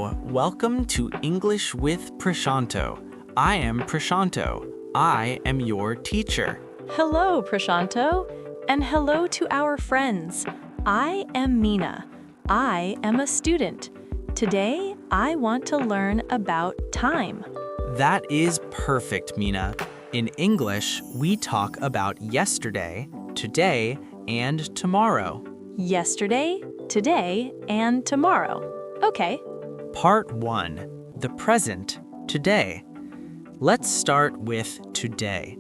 Hello, welcome to English with Prashanto. I am Prashanto. I am your teacher. Hello, Prashanto, and hello to our friends. I am Mina. I am a student. Today, I want to learn about time. That is perfect, Mina. In English, we talk about yesterday, today, and tomorrow. Yesterday, today, and tomorrow. Okay. Part 1. The present, today. Let's start with today.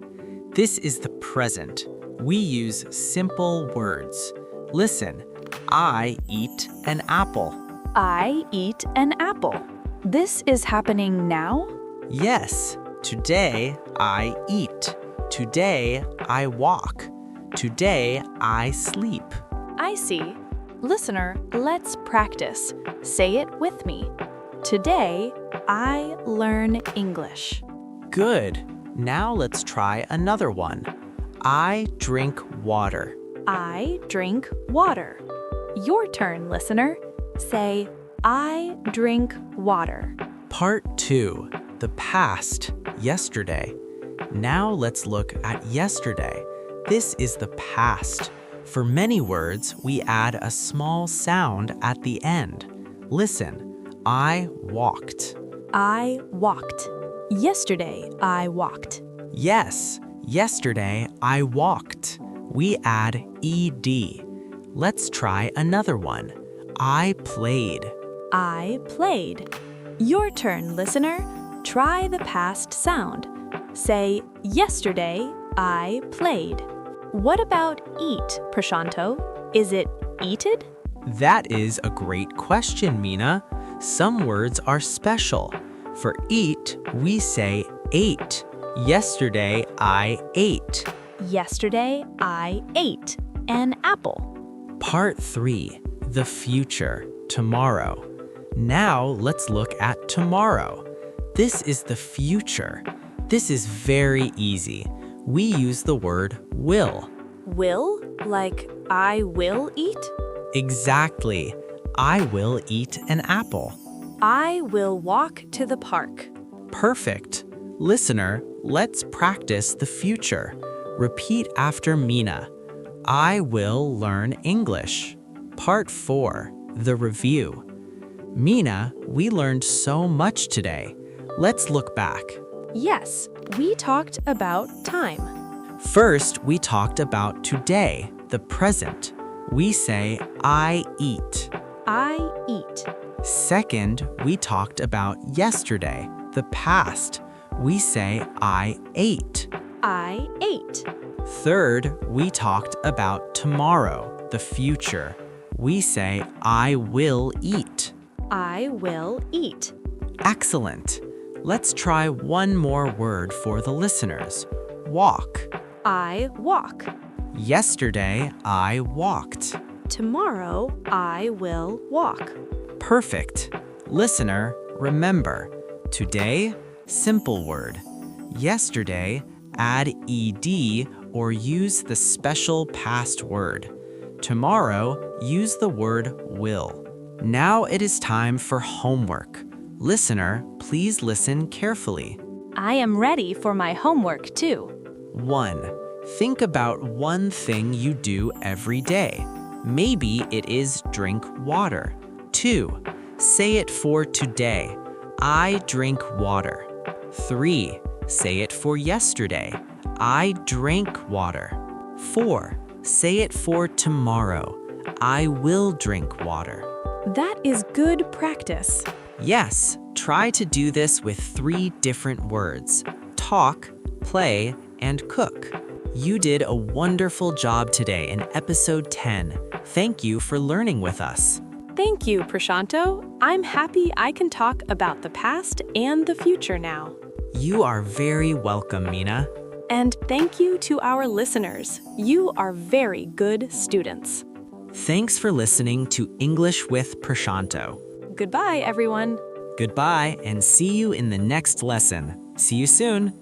This is the present. We use simple words. Listen, I eat an apple. I eat an apple. This is happening now? Yes, today I eat. Today I walk. Today I sleep. I see. Listener, let's practice. Say it with me. Today, I learn English. Good. Now let's try another one. I drink water. I drink water. Your turn, listener. Say, I drink water. Part 2. The past, yesterday. Now let's look at yesterday. This is the past. For many words, we add a small sound at the end. Listen, I walked. I walked. Yesterday, I walked. Yes, yesterday I walked. We add ed. Let's try another one. I played. I played. Your turn, listener. Try the past sound. Say, yesterday, I played. What about eat, Prashanto? Is it eated? That is a great question, Mina. Some words are special. For eat, we say ate. Yesterday, I ate. Yesterday, I ate an apple. Part 3. The future, tomorrow. Now let's look at tomorrow. This is the future. This is very easy. We use the word will. Will? Like I will eat? Exactly. I will eat an apple. I will walk to the park. Perfect. Listener, let's practice the future. Repeat after Mina. I will learn English. Part 4. The review. Mina, we learned so much today. Let's look back. Yes, we talked about time. First, we talked about today, the present. We say, I eat. I eat. Second, we talked about yesterday, the past. We say, I ate. I ate. Third, we talked about tomorrow, the future. We say, I will eat. I will eat. Excellent. Let's try one more word for the listeners. Walk. I walk. Yesterday, I walked. Tomorrow, I will walk. Perfect. Listener, remember, today, simple word. Yesterday, add ed or use the special past word. Tomorrow, use the word will. Now it is time for homework. Listener, please listen carefully. I am ready for my homework too. 1. Think about one thing you do every day. Maybe it is drink water. 2. Say it for today. I drink water. 3. Say it for yesterday. I drank water. 4. Say it for tomorrow. I will drink water. That is good practice. Yes, try to do this with 3 different words. Talk, play, and cook. You did a wonderful job today in episode 10. Thank you for learning with us. Thank you, Prashanto. I'm happy I can talk about the past and the future now. You are very welcome, Mina. And thank you to our listeners. You are very good students. Thanks for listening to English with Prashanto. Goodbye, everyone. Goodbye, and see you in the next lesson. See you soon.